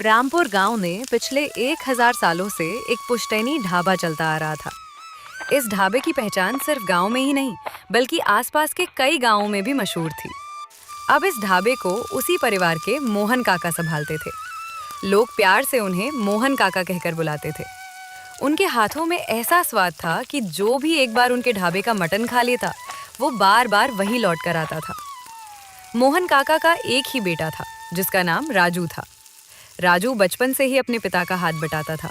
रामपुर गांव में पिछले 1000 सालों से एक पुश्तैनी ढाबा चलता आ रहा था। इस ढाबे की पहचान सिर्फ गांव में ही नहीं, बल्कि आसपास के कई गांवों में भी मशहूर थी। अब इस ढाबे को उसी परिवार के मोहन काका संभालते थे। लोग प्यार से उन्हें मोहन काका कहकर बुलाते थे। उनके हाथों में ऐसा स्वाद था कि जो भी एक बार उनके ढाबे का मटन खा लेता, वो बार बार वहीं लौट कर आता था। मोहन काका का एक ही बेटा था, जिसका नाम राजू था। राजू बचपन से ही अपने पिता का हाथ बटाता था।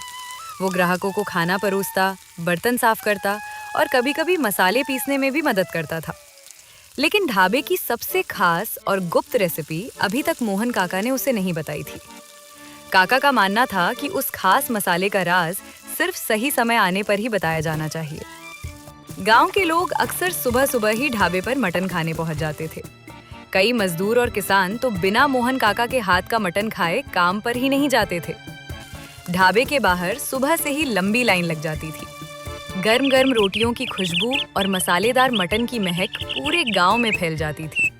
वो ग्राहकों को खाना परोसता, बर्तन साफ करता और कभी-कभी मसाले पीसने में भी मदद करता था। लेकिन ढाबे की सबसे खास और गुप्त रेसिपी अभी तक मोहन काका ने उसे नहीं बताई थी। काका का मानना था कि उस खास मसाले का राज सिर्फ सही समय आने पर ही बताया जाना चाहिए। गांव के लोग अक्सर सुबह-सुबह ही ढाबे पर मटन खाने पहुंच जाते थे। कई मजदूर और किसान तो बिना मोहन काका के हाथ का मटन खाए काम पर ही नहीं जाते थे। ढाबे के बाहर सुबह से ही लंबी लाइन लग जाती थी। गर्म गर्म रोटियों की खुशबू और मसालेदार मटन की महक पूरे गांव में फैल जाती थी।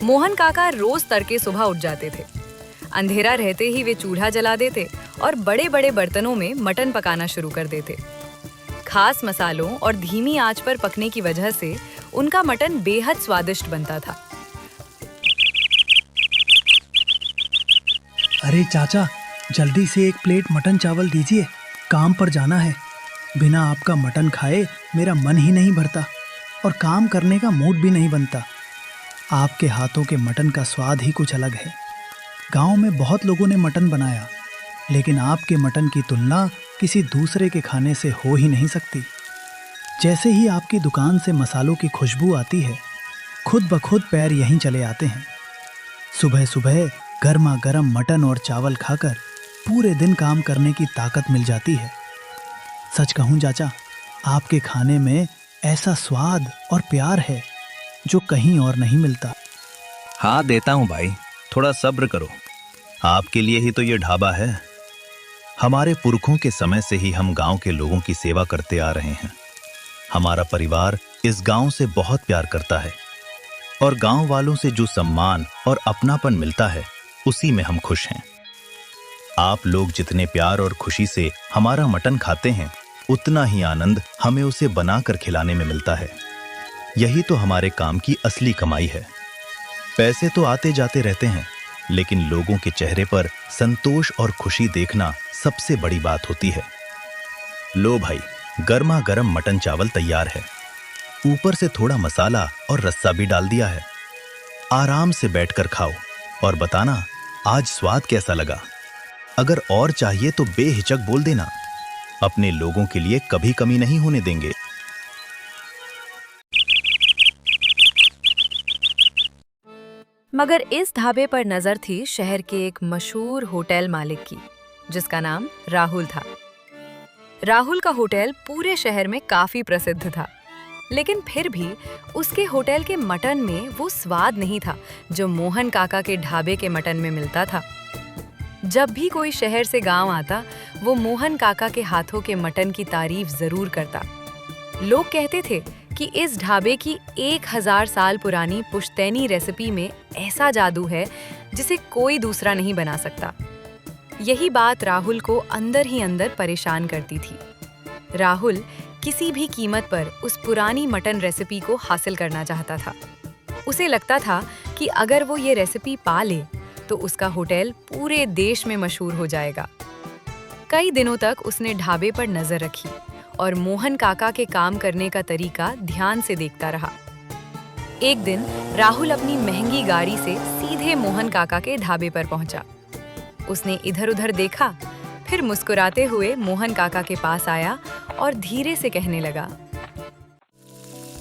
मोहन काका रोज तड़के सुबह उठ जाते थे। अंधेरा रहते ही वे चूल्हा जला देते और बड़े-बड़े बर्तनों में मटन पकाना शुरू कर देते। खास मसालों और धीमी आंच पर पकने की वजह से उनका मटन बेहद स्वादिष्ट बनता था। अरे चाचा, जल्दी से एक प्लेट मटन चावल दीजिए, काम पर जाना है। बिना आपका मटन खाए मेरा मन ही नहीं भरता और काम करने का मूड भी नहीं बनता। आपके हाथों के मटन का स्वाद ही कुछ अलग है। गांव में बहुत लोगों ने मटन बनाया, लेकिन आपके मटन की तुलना किसी दूसरे के खाने से हो ही नहीं सकती। जैसे ही आपकी दुकान से मसालों की खुशबू आती है, खुद ब खुद पैर यहीं चले आते हैं। सुबह सुबह गर्मा गर्म मटन और चावल खाकर पूरे दिन काम करने की ताकत मिल जाती है। सच कहूं चाचा, आपके खाने में ऐसा स्वाद और प्यार है जो कहीं और नहीं मिलता। हाँ देता हूँ भाई, थोड़ा सब्र करो। आपके लिए ही तो ये ढाबा है। हमारे पुरखों के समय से ही हम गांव के लोगों की सेवा करते आ रहे हैं। हमारा परिवार इस गांव से बहुत प्यार करता है और गांव वालों से जो सम्मान और अपनापन मिलता है, उसी में हम खुश हैं। आप लोग जितने प्यार और खुशी से हमारा मटन खाते हैं, उतना ही आनंद हमें उसे बनाकर खिलाने में मिलता है। यही तो हमारे काम की असली कमाई है। पैसे तो आते जाते रहते हैं, लेकिन लोगों के चेहरे पर संतोष और खुशी देखना सबसे बड़ी बात होती है। लो भाई, गर्मा गर्म मटन चावल तैयार है। ऊपर से थोड़ा मसाला और रस्सा भी डाल दिया है। आराम से बैठकर खाओ और बताना आज स्वाद कैसा लगा। अगर और चाहिए तो बेहिचक बोल देना। अपने लोगों के लिए कभी कमी नहीं होने देंगे। मगर इस ढाबे पर नजर थी शहर के एक मशहूर होटल मालिक की, जिसका नाम राहुल था। राहुल का होटल पूरे शहर में काफी प्रसिद्ध था, लेकिन फिर भी उसके होटल के मटन में वो स्वाद नहीं था जो मोहन काका के ढाबे के मटन में मिलता था। जब भी कोई शहर से गांव आता, वो मोहन काका के हाथों के मटन की तारीफ जरूर करता। लोग कहते थे कि इस ढाबे की 1000 साल पुरानी पुश्तैनी रेसिपी में ऐसा जादू है जिसे कोई दूसरा नहीं बना सकता। यही बात राहुल को अंदर ही अंदर परेशान करती थी। राहुल किसी भी कीमत पर उस पुरानी मटन रेसिपी को हासिल करना चाहता था। उसे लगता था कि अगर वो ये रेसिपी पा ले तो उसका होटल पूरे देश में मशहूर हो जाएगा। कई दिनों तक उसने ढाबे पर नजर रखी और मोहन काका के काम करने का तरीका ध्यान से देखता रहा। एक दिन राहुल अपनी महंगी गाड़ी से सीधे मोहन काका के ढाबे पर पहुंचा। उसने इधर-उधर देखा, फिर मुस्कुराते हुए मोहन काका के पास आया और धीरे से कहने लगा,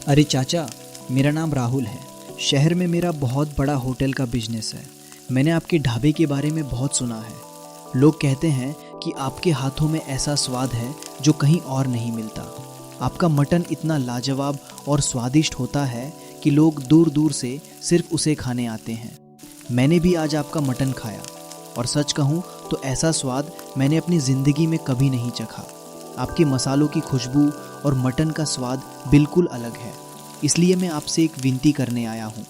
अरे चाचा, मेरा नाम राहुल है। शहर में मेरा बहुत बड़ा होटल का बिजनेस है। मैंने आपके ढाबे के बारे में बहुत सुना है। लोग कहते हैं कि आपके हाथों में ऐसा स्वाद है जो कहीं और नहीं मिलता। आपका मटन इतना लाजवाब और स्वादिष्ट होता है कि लोग दूर दूर से सिर्फ उसे खाने आते हैं। मैंने भी आज आपका मटन खाया और सच कहूँ तो ऐसा स्वाद मैंने अपनी ज़िंदगी में कभी नहीं चखा। आपके मसालों की खुशबू और मटन का स्वाद बिल्कुल अलग है। इसलिए मैं आपसे एक विनती करने आया हूँ।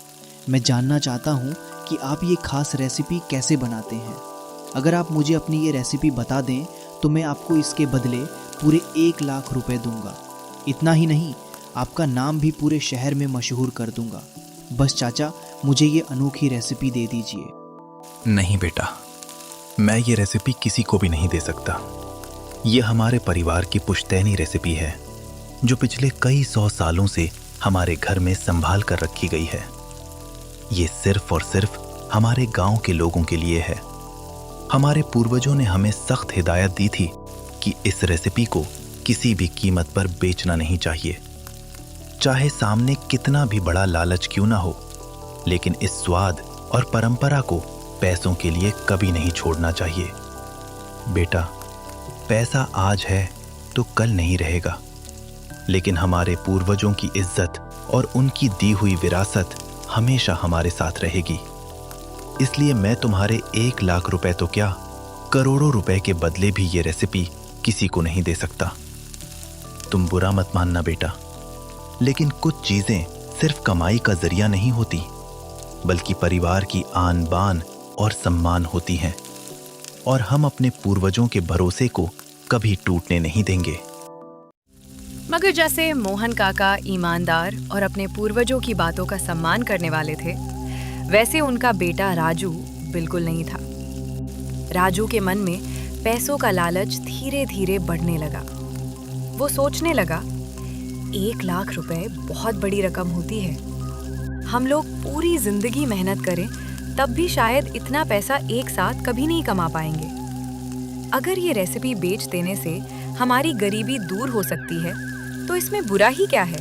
मैं जानना चाहता हूँ कि आप ये खास रेसिपी कैसे बनाते हैं। अगर आप मुझे अपनी ये रेसिपी बता दें तो मैं आपको इसके बदले पूरे 1 लाख रुपए दूंगा। इतना ही नहीं, आपका नाम भी पूरे शहर में मशहूर कर दूंगा। बस चाचा, मुझे ये अनोखी रेसिपी दे दीजिए। नहीं बेटा, मैं ये रेसिपी किसी को भी नहीं दे सकता। ये हमारे परिवार की पुश्तैनी रेसिपी है जो पिछले कई 100 सालों से हमारे घर में संभाल कर रखी गई है। ये सिर्फ और सिर्फ हमारे गांव के लोगों के लिए है। हमारे पूर्वजों ने हमें सख्त हिदायत दी थी कि इस रेसिपी को किसी भी कीमत पर बेचना नहीं चाहिए, चाहे सामने कितना भी बड़ा लालच क्यों ना हो, लेकिन इस स्वाद और परंपरा को पैसों के लिए कभी नहीं छोड़ना चाहिए। बेटा, पैसा आज है तो कल नहीं रहेगा, लेकिन हमारे पूर्वजों की इज्जत और उनकी दी हुई विरासत हमेशा हमारे साथ रहेगी। इसलिए मैं तुम्हारे 1 लाख रुपए तो क्या, करोड़ों रुपए के बदले भी ये रेसिपी किसी को नहीं दे सकता। तुम बुरा मत मानना बेटा, लेकिन कुछ चीजें सिर्फ कमाई का जरिया नहीं होती, बल्कि परिवार की आन बान और सम्मान होती हैं, और हम अपने पूर्वजों के भरोसे को कभी टूटने नहीं देंगे। मगर जैसे मोहन काका ईमानदार और अपने पूर्वजों की बातों का सम्मान करने वाले थे, वैसे उनका बेटा राजू बिल्कुल नहीं था। राजू के मन में पैसों का लालच धीरे धीरे बढ़ने लगा। वो सोचने लगा, 1 लाख रुपए बहुत बड़ी रकम होती है। हम लोग पूरी जिंदगी मेहनत करें तब भी शायद इतना पैसा एक साथ कभी नहीं कमा पाएंगे। अगर ये रेसिपी बेच देने से हमारी गरीबी दूर हो सकती है तो इसमें बुरा ही क्या है।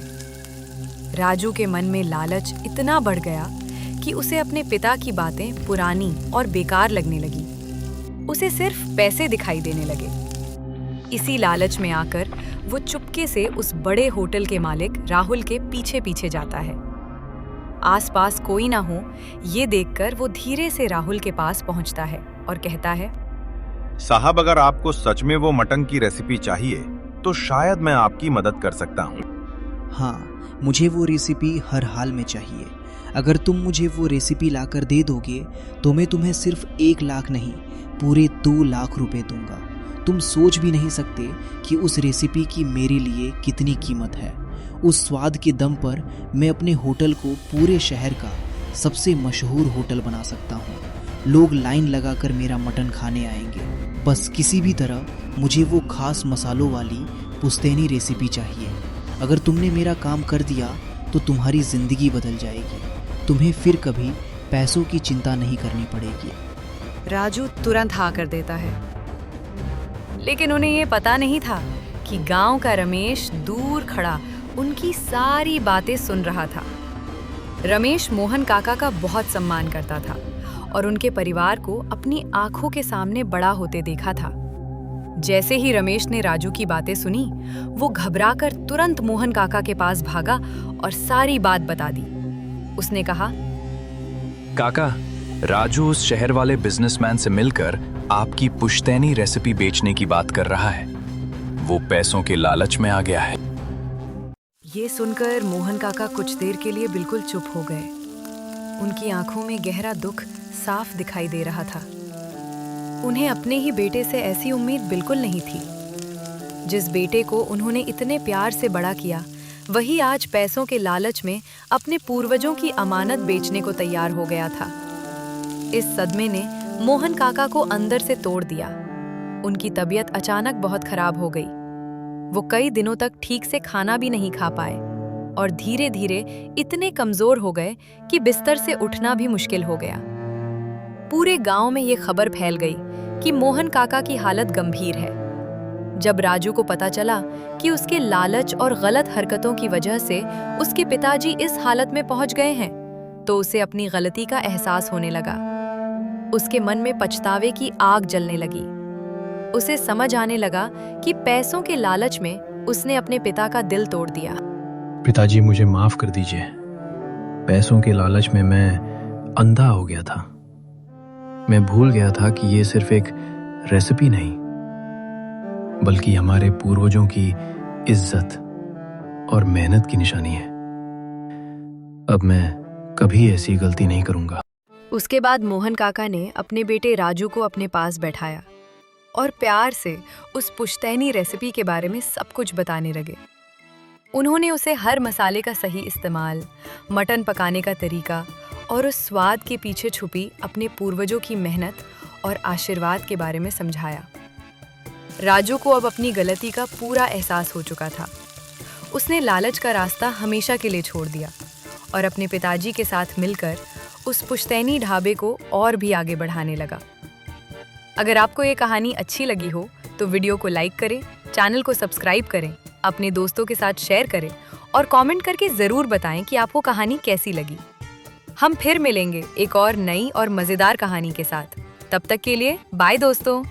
राजू के मन में लालच इतना बढ़ गया कि उसे अपने पिता की बातें पुरानी और बेकार लगने लगी। उसे सिर्फ पैसे दिखाई देने लगे। इसी लालच में आकर वो चुपके से उस बड़े होटल के मालिक राहुल के पीछे पीछे जाता है। आसपास कोई ना हो ये देखकर वो धीरे से राहुल के पास पहुंचता है और कहता है, साहब, अगर आपको सच में वो मटन की रेसिपी चाहिए तो शायद मैं आपकी मदद कर सकता हूँ। हाँ, मुझे वो रेसिपी हर हाल में चाहिए। अगर तुम मुझे वो रेसिपी लाकर दे दोगे तो मैं तुम्हें सिर्फ 1 लाख नहीं, पूरे 2 लाख रुपए दूंगा। तुम सोच भी नहीं सकते कि उस रेसिपी की मेरे लिए कितनी कीमत है। उस स्वाद के दम पर मैं अपने होटल को पूरे शहर का सबसे मशहूर होटल बना सकता हूँ। लोग लाइन लगाकर मेरा मटन खाने आएंगे। बस किसी भी तरह मुझे वो खास मसालों वाली पुश्तैनी रेसिपी चाहिए। अगर तुमने मेरा काम कर दिया तो तुम्हारी जिंदगी बदल जाएगी। तुम्हें फिर कभी पैसों की चिंता नहीं करनी पड़ेगी। राजू तुरंत हाँ कर देता है, लेकिन उन्हें ये पता नहीं था कि गांव का रमेश दूर खड़ा उनकी सारी बातें सुन रहा था। रमेश मोहन काका का बहुत सम्मान करता था और उनके परिवार को अपनी आंखों के सामने बड़ा होते देखा था। जैसे ही रमेश ने राजू की बातें सुनी, वो घबराकर तुरंत मोहन काका के पास भागा और सारी बात बता दी। उसने कहा, काका, राजू उस शहर वाले बिजनेसमैन से मिलकर आपकी पुश्तैनी रेसिपी बेचने की बात कर रहा है। वो पैसों के लालच में आ गया है। ये सुनकर मोहन काका कुछ देर के लिए बिल्कुल चुप हो गए। उनकी आंखों में गहरा दुख साफ दिखाई दे रहा था। उन्हें अपने ही बेटे से ऐसी उम्मीद बिल्कुल नहीं थी। जिस बेटे को उन्होंने इतने प्यार से बड़ा किया, वही आज पैसों के लालच में अपने पूर्वजों की अमानत बेचने को तैयार हो गया था। इस सदमे ने मोहन काका को अंदर से तोड़ दिया। उनकी तबीयत अचानक बहुत खराब हो गई। वो कई दिनों तक ठीक से खाना भी नहीं खा पाए और धीरे धीरे इतने कमजोर हो गए कि बिस्तर से उठना भी मुश्किल हो गया। पूरे गांव में ये खबर फैल गई कि मोहन काका की हालत गंभीर है। जब राजू को पता चला कि उसके लालच और गलत हरकतों की वजह से उसके पिताजी इस हालत में पहुंच गए हैं, तो उसे अपनी गलती का एहसास होने लगा। उसके मन में पछतावे की आग जलने लगी। उसे समझ आने लगा कि पैसों के लालच में उसने अपने पिता का दिल तोड़ दिया। पिताजी, मुझे माफ कर दीजिए। पैसों के लालच में मैं अंधा हो गया था। मैं भूल गया था कि ये सिर्फ एक रेसिपी नहीं, बल्कि हमारे पूर्वजों की इज्जत और मेहनत की निशानी है। अब मैं कभी ऐसी गलती नहीं करूंगा। उसके बाद मोहन काका ने अपने बेटे राजू को अपने पास बैठाया और प्यार से उस पुश्तैनी रेसिपी के बारे में सब कुछ बताने लगे। उन्होंने उसे हर मसाले का सही इस्तेमाल, मटन पकाने का तरीका और उस स्वाद के पीछे छुपी अपने पूर्वजों की मेहनत और आशीर्वाद के बारे में समझाया। राजू को अब अपनी गलती का पूरा एहसास हो चुका था। उसने लालच का रास्ता हमेशा के लिए छोड़ दिया और अपने पिताजी के साथ मिलकर उस पुश्तैनी ढाबे को और भी आगे बढ़ाने लगा। अगर आपको ये कहानी अच्छी लगी हो तो वीडियो को लाइक करें, चैनल को सब्सक्राइब करें, अपने दोस्तों के साथ शेयर करें और कमेंट करके ज़रूर बताएं कि आपको कहानी कैसी लगी। हम फिर मिलेंगे एक और नई और मज़ेदार कहानी के साथ। तब तक के लिए बाय दोस्तों।